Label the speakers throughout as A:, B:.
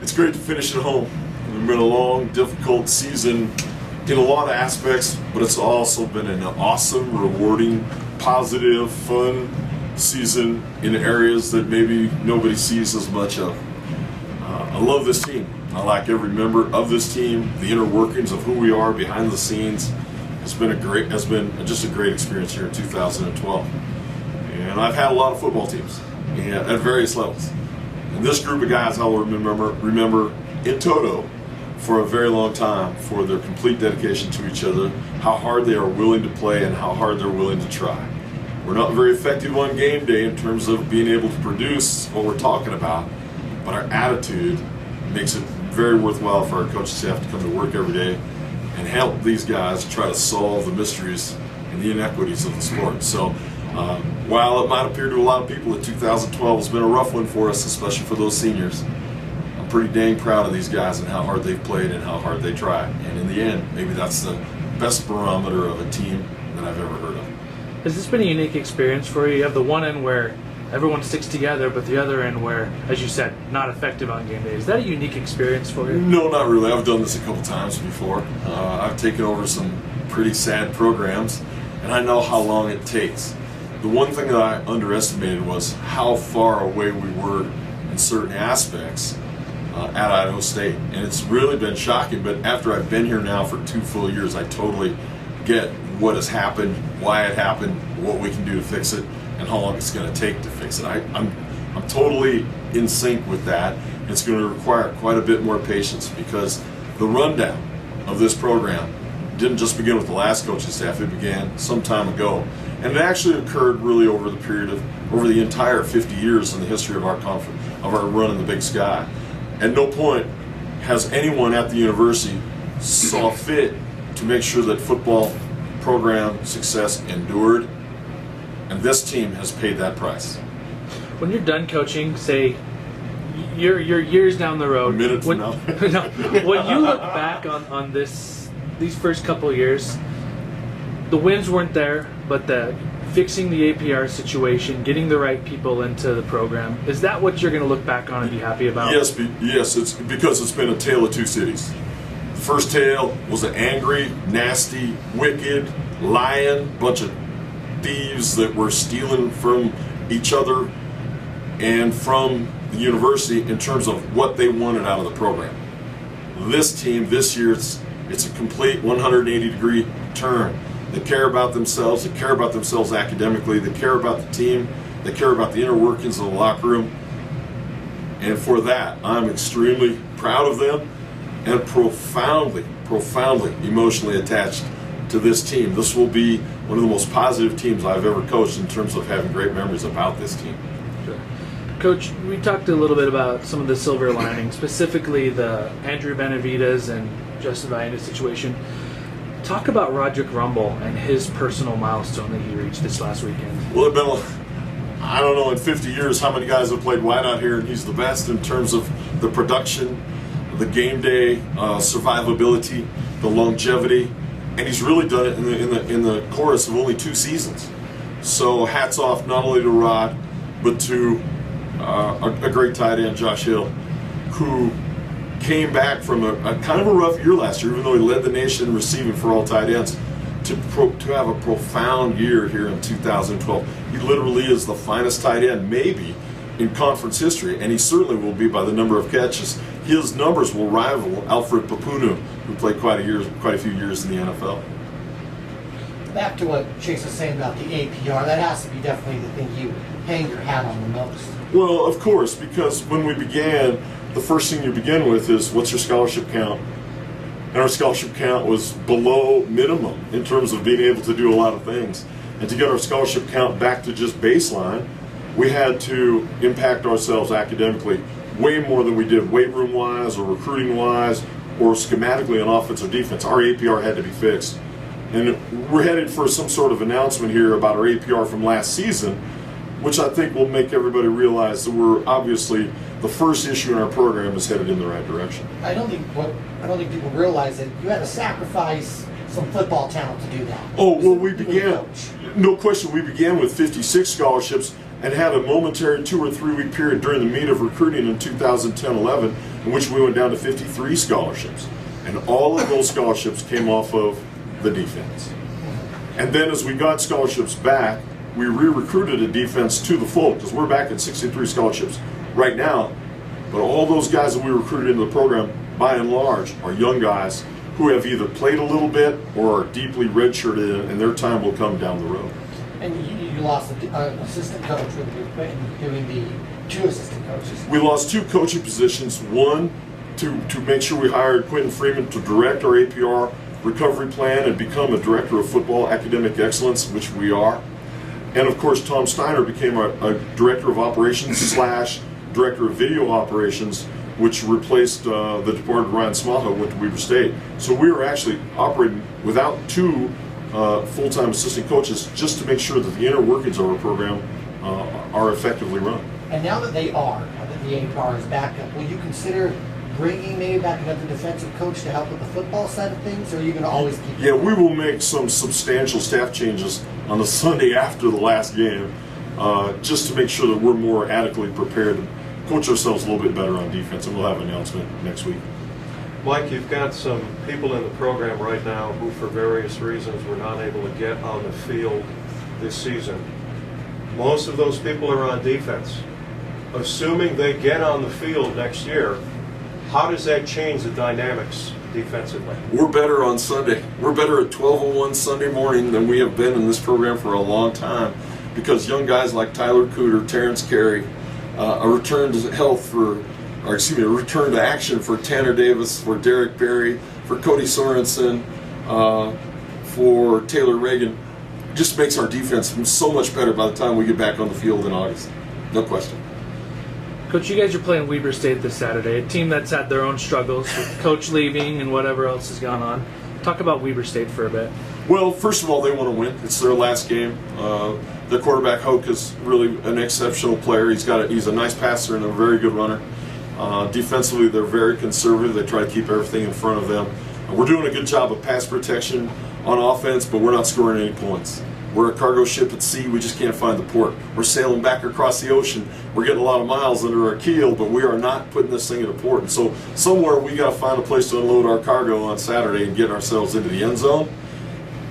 A: It's great to finish at home. It's been a long, difficult season in a lot of aspects, but it's also been an awesome, rewarding, positive, fun season in areas that maybe nobody sees as much of. I love this team. I like every member of this team. The inner workings of who we are behind the scenes has been just a great experience here in 2012. And I've had a lot of football teams at various levels. And this group of guys I'll remember in toto for a very long time for their complete dedication to each other, how hard they are willing to play and how hard they're willing to try. We're not very effective on game day in terms of being able to produce what we're talking about, but our attitude makes it very worthwhile for our coaching staff to come to work every day and help these guys try to solve the mysteries and the inequities of the sport. So while it might appear to a lot of people that 2012 has been a rough one for us, especially for those seniors, I'm pretty dang proud of these guys and how hard they've played and how hard they try. And in the end, maybe that's the best barometer of a team that I've ever heard of.
B: Has this been a unique experience for you? You have the one end where everyone sticks together, but the other end where, as you said, not effective on game day. Is that a unique experience for you?
A: No, not really. I've done this a couple times before. I've taken over some pretty sad programs, and I know how long it takes. The one thing that I underestimated was how far away we were in certain aspects at Idaho State. And it's really been shocking, but after I've been here now for 2 full years, I totally get what has happened, why it happened, what we can do to fix it, and how long it's going to take to fix it. I'm totally in sync with that. It's going to require quite a bit more patience because the rundown of this program didn't just begin with the last coaching staff, it began some time ago. And it actually occurred really over the entire 50 years in the history of our conference, of our run in the Big Sky. At no point has anyone at the university saw fit to make sure that football program success endured, and this team has paid that price.
B: When you're done coaching, say you're years down the road,
A: A minute from now.
B: No, when you look back on these first couple of years, the wins weren't there, but fixing the APR situation, getting the right people into the program, is that what you're going to look back on and be happy about?
A: Yes, it's because it's been a tale of two cities. The first tale was an angry, nasty, wicked, lying bunch of thieves that were stealing from each other and from the university in terms of what they wanted out of the program. This team, this year, it's a complete 180-degree turn. They care about themselves, they care about themselves academically, they care about the team, they care about the inner workings of the locker room. And for that, I'm extremely proud of them and profoundly emotionally attached to this team. This will be one of the most positive teams I've ever coached in terms of having great memories about this team.
B: Sure. Coach, we talked a little bit about some of the silver linings, specifically the Andrew Benavides and Justin Vianda's situation. Talk about Roderick Rumble and his personal milestone that he reached this last weekend.
A: Well, I don't know, in 50 years how many guys have played wide out here, and he's the best in terms of the production, the game day, survivability, the longevity, and he's really done it in the chorus of only 2 seasons. So hats off not only to Rod, but to a great tight end, Josh Hill, who came back from a kind of a rough year last year, even though he led the nation in receiving for all tight ends, to have a profound year here in 2012. He literally is the finest tight end, maybe, in conference history, and he certainly will be by the number of catches. His numbers will rival Alfred Papunu, who played quite a few years in the NFL.
C: Back to what Chase was saying about the APR, that has to be definitely the thing you hang your hat on the most.
A: Well, of course, because when we began, the first thing you begin with is what's your scholarship count? And our scholarship count was below minimum in terms of being able to do a lot of things. And to get our scholarship count back to just baseline, we had to impact ourselves academically way more than we did weight room wise or recruiting wise or schematically on offense or defense. Our APR had to be fixed. And we're headed for some sort of announcement here about our APR from last season, which I think will make everybody realize that we're obviously the first issue in our program is headed in the right direction.
C: I don't think people realize that you had to sacrifice some football talent to do that.
A: Oh, well, we began, no question, we began with 56 scholarships and had a momentary 2 or 3 week period during the meat of recruiting in 2010-11 in which we went down to 53 scholarships. And all of those scholarships came off of the defense. And then as we got scholarships back, we re-recruited a defense to the fold, because we're back at 63 scholarships right now. But all those guys that we recruited into the program, by and large, are young guys who have either played a little bit or are deeply redshirted, and their time will come down the road.
C: And you lost an assistant coach with doing the 2 assistant coaches.
A: We lost 2 coaching positions. One, to make sure we hired Quentin Freeman to direct our APR recovery plan and become a director of football academic excellence, which we are. And of course, Tom Steiner became a director of operations / director of video operations, which replaced the departed Ryan Smaha, who went to Weber State. So we were actually operating without 2 full-time assistant coaches, just to make sure that the inner workings of our program are effectively run.
C: And now that the APR is back up, will you consider bringing maybe back another defensive coach to help with the football side of things, or are you going to always keep?
A: Yeah, we will make some substantial staff changes on the Sunday after the last game, just to make sure that we're more adequately prepared to coach ourselves a little bit better on defense, and we'll have an announcement next week.
D: Mike, you've got some people in the program right now who, for various reasons, were not able to get on the field this season. Most of those people are on defense. Assuming they get on the field next year, how does that change the dynamics defensively?
A: We're better on Sunday. We're better at 12:01 Sunday morning than we have been in this program for a long time, because young guys like Tyler Cooter, Terrence Carey, a return to health a return to action for Tanner Davis, for Derek Berry, for Cody Sorensen, for Taylor Reagan, just makes our defense so much better by the time we get back on the field in August. No question.
B: Coach, you guys are playing Weber State this Saturday, a team that's had their own struggles with coach leaving and whatever else has gone on. Talk about Weber State for a bit.
A: Well, first of all, they want to win. It's their last game. Their quarterback, Hoke, is really an exceptional player. He's a nice passer and a very good runner. Defensively, they're very conservative. They try to keep everything in front of them. We're doing a good job of pass protection on offense, but we're not scoring any points. We're a cargo ship at sea. We just can't find the port. We're sailing back across the ocean. We're getting a lot of miles under our keel, but we are not putting this thing in a port. And so somewhere we got to find a place to unload our cargo on Saturday and get ourselves into the end zone.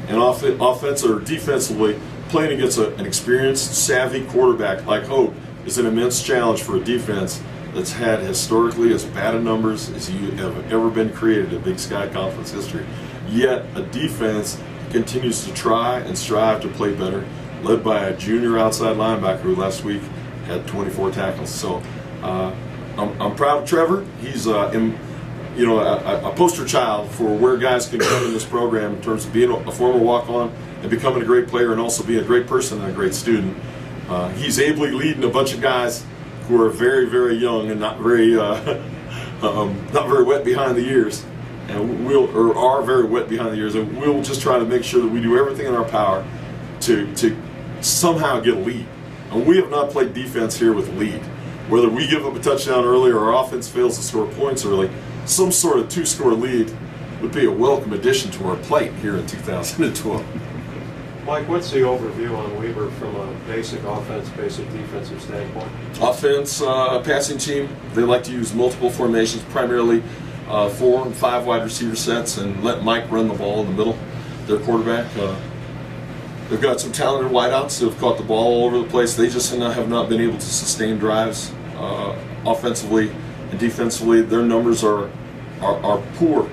A: And offense or defensively, playing against an experienced, savvy quarterback like Hope is an immense challenge for a defense that's had historically as bad a numbers as you have ever been created in Big Sky Conference history. Yet a defense continues to try and strive to play better, led by a junior outside linebacker who last week had 24 tackles. So I'm proud of Trevor. He's a poster child for where guys can come in this program in terms of being a former walk-on and becoming a great player, and also being a great person and a great student. He's ably leading a bunch of guys who are very, very young and not very wet behind the ears. And are very wet behind the ears, and we'll just try to make sure that we do everything in our power to somehow get a lead. And we have not played defense here with a lead. Whether we give up a touchdown early or our offense fails to score points early, some sort of 2-score lead would be a welcome addition to our plate here in 2012.
D: Mike, what's the overview on Weber from a basic offense, basic defensive standpoint?
A: Offense, passing team, they like to use multiple formations, primarily 4 and 5 wide receiver sets, and let Mike run the ball in the middle. Their quarterback, they've got some talented wideouts who have caught the ball all over the place. They just have not been able to sustain drives offensively and defensively. Their numbers are poor,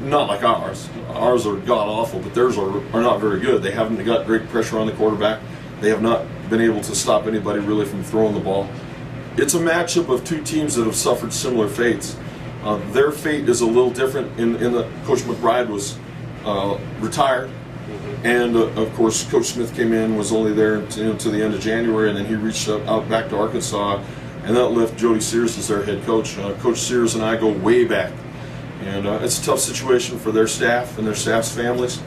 A: not like ours. Ours are god awful, but theirs are not very good. They haven't got great pressure on the quarterback. They have not been able to stop anybody really from throwing the ball. It's a matchup of 2 teams that have suffered similar fates. Their fate is a little different in that Coach McBride was retired, and of course Coach Smith came in, was only there to the end of January, and then he reached out back to Arkansas, and that left Jody Sears as their head coach. Coach Sears and I go way back, and it's a tough situation for their staff and their staff's families.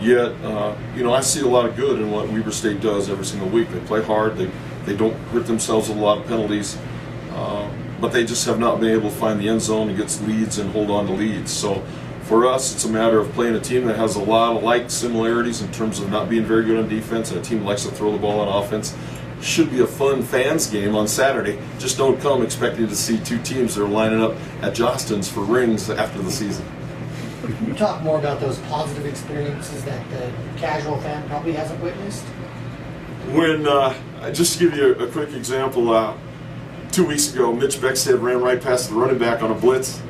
A: Yet, I see a lot of good in what Weber State does every single week. They play hard. They don't hurt themselves with a lot of penalties. But they just have not been able to find the end zone and get leads and hold on to leads. So for us, it's a matter of playing a team that has a lot of similarities in terms of not being very good on defense, and a team that likes to throw the ball on offense. should be a fun fans game on Saturday. Just don't come expecting to see two teams that are lining up at Jostens for rings after the season.
C: You talk more about those positive experiences that the casual fan probably hasn't witnessed.
A: When, just to give you a quick example, 2 weeks ago, Mitch Beckstead ran right past the running back on a blitz,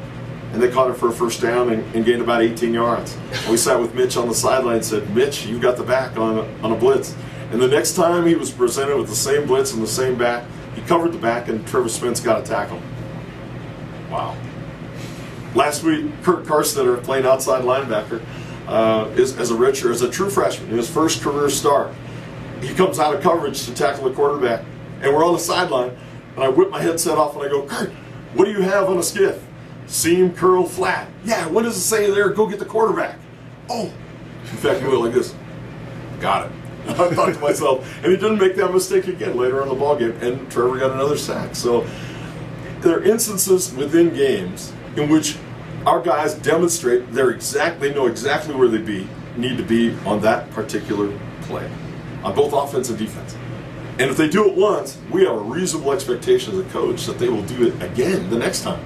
A: and they caught it for a first down and gained about 18 yards. And we sat with Mitch on the sideline and said, Mitch, you got the back on a blitz. And the next time he was presented with the same blitz and the same back, he covered the back, and Trevor Spence got a tackle. Wow. Last week, Kurt Carstetter, playing outside linebacker, as a true freshman, in his first career start, he comes out of coverage to tackle the quarterback, and we're on the sideline, and I whip my headset off and I go, Kurt, what do you have on a skiff? Seam, curl, flat. Yeah, what does it say there? Go get the quarterback. Oh, in fact, he went like this. Got it. I thought to myself, and he didn't make that mistake again later on in the ballgame, and Trevor got another sack. So there are instances within games in which our guys demonstrate they know exactly where they need to be on that particular play, on both offense and defense. And if they do it once, we have a reasonable expectation as a coach that they will do it again the next time.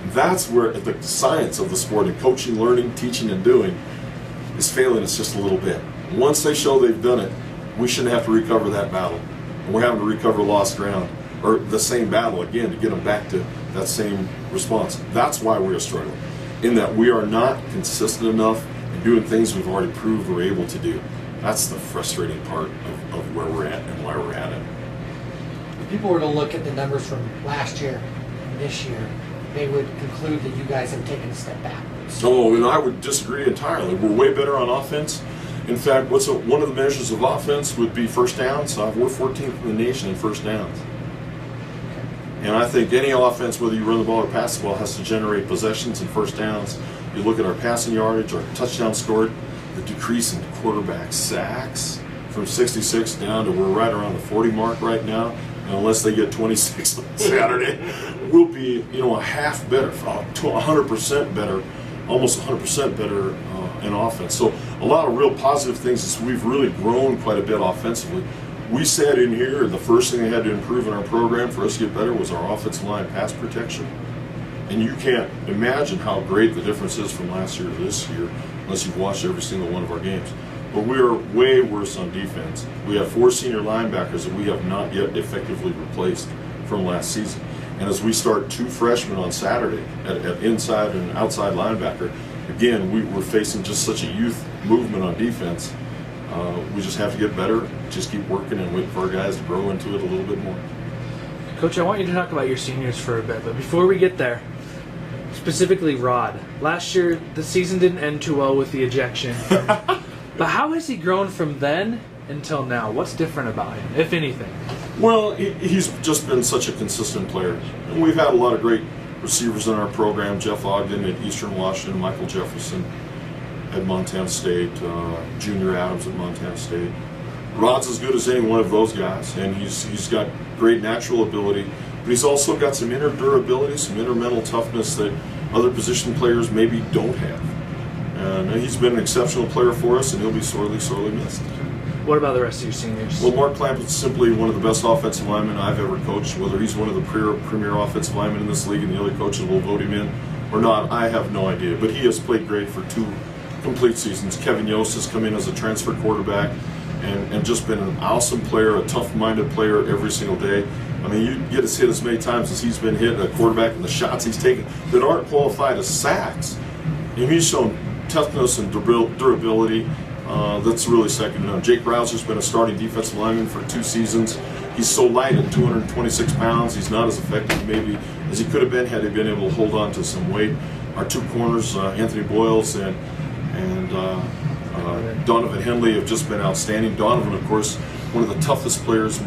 A: That's where the science of the sport and coaching, learning, teaching, and doing is failing us just a little bit. Once they show they've done it, we shouldn't have to recover that battle. And we're having to recover lost ground, or the same battle again to get them back to that same response. That's why we are struggling, in that we are not consistent enough in doing things we've already proved we're able to do. That's the frustrating part of where we're at and why we're at it.
C: If people were to look at the numbers from last year and this year, they would conclude that you guys have taken a step backwards.
A: Oh, and I would disagree entirely. We're way better on offense. In fact, one of the measures of offense would be first downs. We're 14th in the nation in first downs. And I think any offense, whether you run the ball or pass the ball, has to generate possessions and first downs. You look at our passing yardage, our touchdown scored, the decrease in quarterback sacks from 66 down to we're right around the 40 mark right now. And unless they get 26 on Saturday, we'll be a half better, to 100% better, almost 100% better in offense. So a lot of real positive things is we've really grown quite a bit offensively. We said in here the first thing they had to improve in our program for us to get better was our offensive line pass protection. And you can't imagine how great the difference is from last year to this year unless you've watched every single one of our games. But we are way worse on defense. We have 4 senior linebackers that we have not yet effectively replaced from last season. And as we start 2 freshmen on Saturday at inside and outside linebacker, again, we're facing just such a youth movement on defense. We just have to get better, just keep working and wait for our guys to grow into it a little bit more.
B: Coach, I want you to talk about your seniors for a bit, but before we get there, specifically Rod. Last year, the season didn't end too well with the ejection. But how has he grown from then until now? What's different about him, if anything?
A: Well, he's just been such a consistent player. And we've had a lot of great receivers in our program. Jeff Ogden at Eastern Washington, Michael Jefferson at Montana State, Junior Adams at Montana State. Rod's as good as any one of those guys, and he's got great natural ability, but he's also got some inner durability, some inner mental toughness that other position players maybe don't have. And he's been an exceptional player for us, and he'll be sorely, sorely missed.
B: What about the rest of your seniors?
A: Well, Mark Clamp is simply one of the best offensive linemen I've ever coached. Whether he's one of the premier offensive linemen in this league and the other coaches will vote him in or not, I have no idea. But he has played great for 2 complete seasons. Kevin Yost has come in as a transfer quarterback and just been an awesome player, a tough-minded player every single day. I mean, you get us hit as many times as he's been hit, a quarterback, and the shots he's taken that aren't qualified as sacks. And he's shown toughness and durability that's really second to none. Jake Rouser's been a starting defensive lineman for 2 seasons. He's so light at 226 pounds. He's not as effective maybe as he could have been had he been able to hold on to some weight. Our 2 corners, Anthony Boyles and Donovan Henley, have just been outstanding. Donovan, of course, one of the toughest players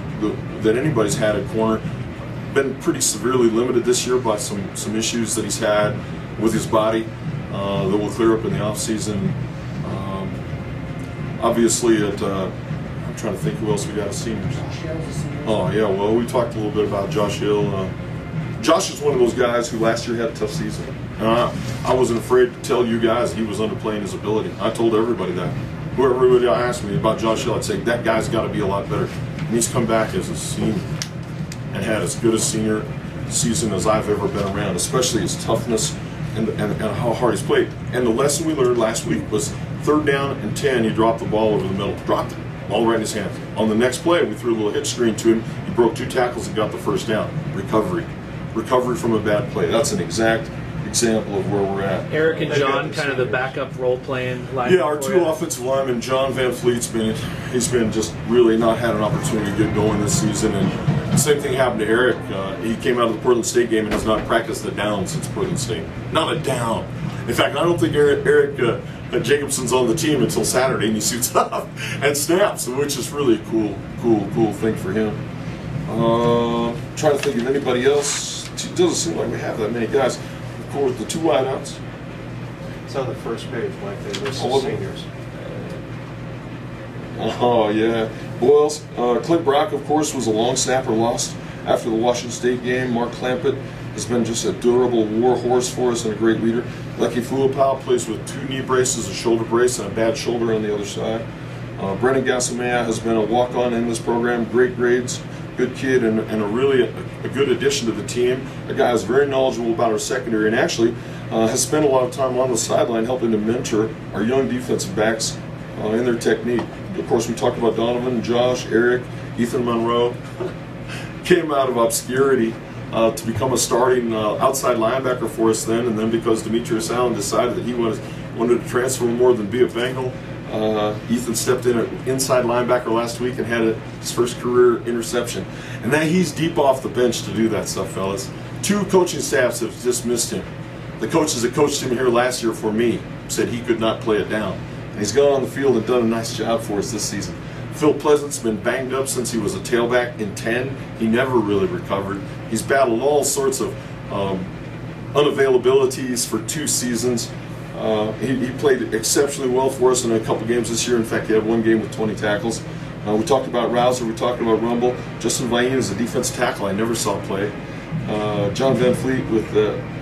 A: that anybody's had at corner. Been pretty severely limited this year by some issues that he's had with his body that will clear up in the offseason. Obviously, I'm trying to think who else we got as seniors.
C: Josh Hill's a senior.
A: Oh, yeah, well, we talked a little bit about Josh Hill. Josh is one of those guys who last year had a tough season. I wasn't afraid to tell you guys he was underplaying his ability. I told everybody that. Whoever asked me about Josh Hill, I'd say, that guy's got to be a lot better. And he's come back as a senior and had as good a senior season as I've ever been around, especially his toughness and how hard he's played. And the lesson we learned last week was 3rd down and 10, he dropped the ball over the middle. Dropped it. Ball right in his hands. On the next play, we threw a little hitch screen to him. He broke 2 tackles and got the 1st down. Recovery from a bad play. That's an exact example of where we're at.
B: Eric and John, kind of the backup role playing line.
A: Yeah, our 2 offensive linemen, John Van Fleet's been just really not had an opportunity to get going this season, and the same thing happened to Eric. He came out of the Portland State game and has not practiced a down since Portland State. Not a down. In fact, I don't think Eric Jacobson's on the team until Saturday, and he suits up and snaps, which is really a cool thing for him. Trying to think of anybody else. It doesn't seem like we have that many guys. Of course, the 2 wideouts.
D: It's on the first page, Mike. They list
A: Oh,
D: the seniors.
A: Oh, yeah. Boyles. Clint Brock, of course, was a long snapper lost after the Washington State game. Mark Clampett has been just a durable war horse for us and a great leader. Lucky Fluapau plays with 2 knee braces, a shoulder brace, and a bad shoulder on the other side. Brennan Gassamea has been a walk-on in this program. Great grades, good kid, and a really a good addition to the team. A guy who's very knowledgeable about our secondary and actually has spent a lot of time on the sideline helping to mentor our young defensive backs in their technique. Of course, we talked about Donovan, Josh, Eric, Ethan Monroe. Came out of obscurity to become a starting outside linebacker for us then, and then because Demetrius Allen decided that he wanted to transfer more than be a Bengal, Ethan stepped in at inside linebacker last week and had his first career interception. And now he's deep off the bench to do that stuff, fellas. 2 coaching staffs have dismissed him. The coaches that coached him here last year for me said he could not play it down. And he's gone on the field and done a nice job for us this season. Phil Pleasant's been banged up since he was a tailback in 10. He never really recovered. He's battled all sorts of unavailabilities for 2 seasons. He played exceptionally well for us in a couple games this year. In fact, he had 1 game with 20 tackles. We talked about Rouser, we talked about Rumble. Justin Vain is a defensive tackle I never saw play. John Van Fleet,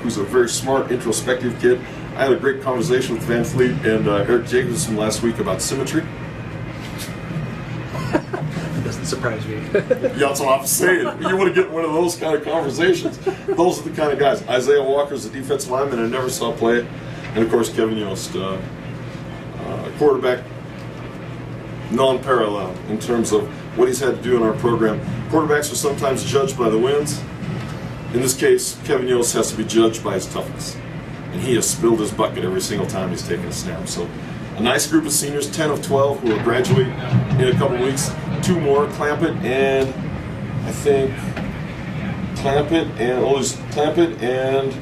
A: who's a very smart, introspective kid. I had a great conversation with Van Fleet and Eric Jacobson last week about symmetry.
B: Doesn't surprise me.
A: Yeah, that's what I'm saying. You want to get one of those kind of conversations. Those are the kind of guys. Isaiah Walker's a defensive lineman I never saw play. And of course, Kevin Yost, quarterback, non-parallel in terms of what he's had to do in our program. Quarterbacks are sometimes judged by the wins. In this case, Kevin Yost has to be judged by his toughness. And he has spilled his bucket every single time he's taken a snap. So a nice group of seniors, 10 of 12, who will graduate in a couple weeks. 2 more, Clampett and I think Clampett and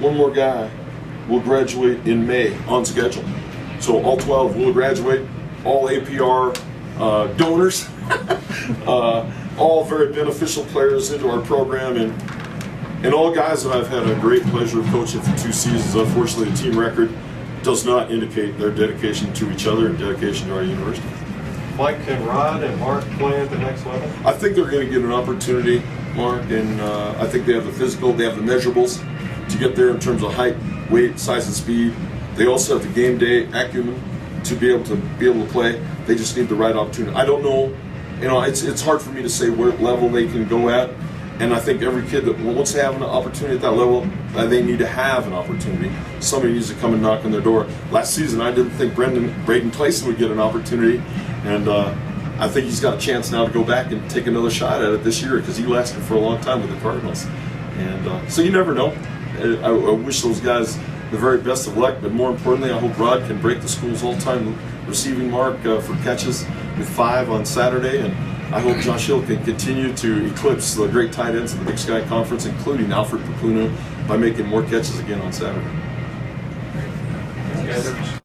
A: 1 more guy will graduate in May on schedule. So all 12 will graduate, all APR donors, all very beneficial players into our program, and all guys that I've had a great pleasure of coaching for 2 seasons. Unfortunately, the team record does not indicate their dedication to each other and dedication to our university.
D: Mike, can Rod and Mark play at the next level?
A: I think they're going to get an opportunity, Mark, and I think they have the physical, they have the measurables to get there in terms of height, weight, size, and speed. They also have the game day acumen to be able to play. They just need the right opportunity. I don't know, it's hard for me to say what level they can go at, and I think every kid that wants to have an opportunity at that level, they need to have an opportunity. Somebody needs to come and knock on their door. Last season, I didn't think Braden Clayson would get an opportunity, and I think he's got a chance now to go back and take another shot at it this year because he lasted for a long time with the Cardinals. And so you never know. I wish those guys the very best of luck, but more importantly, I hope Rod can break the school's all-time receiving mark for catches with 5 on Saturday, and I hope Josh Hill can continue to eclipse the great tight ends of the Big Sky Conference, including Alfred Papuno, by making more catches again on Saturday.
D: Thanks, guys.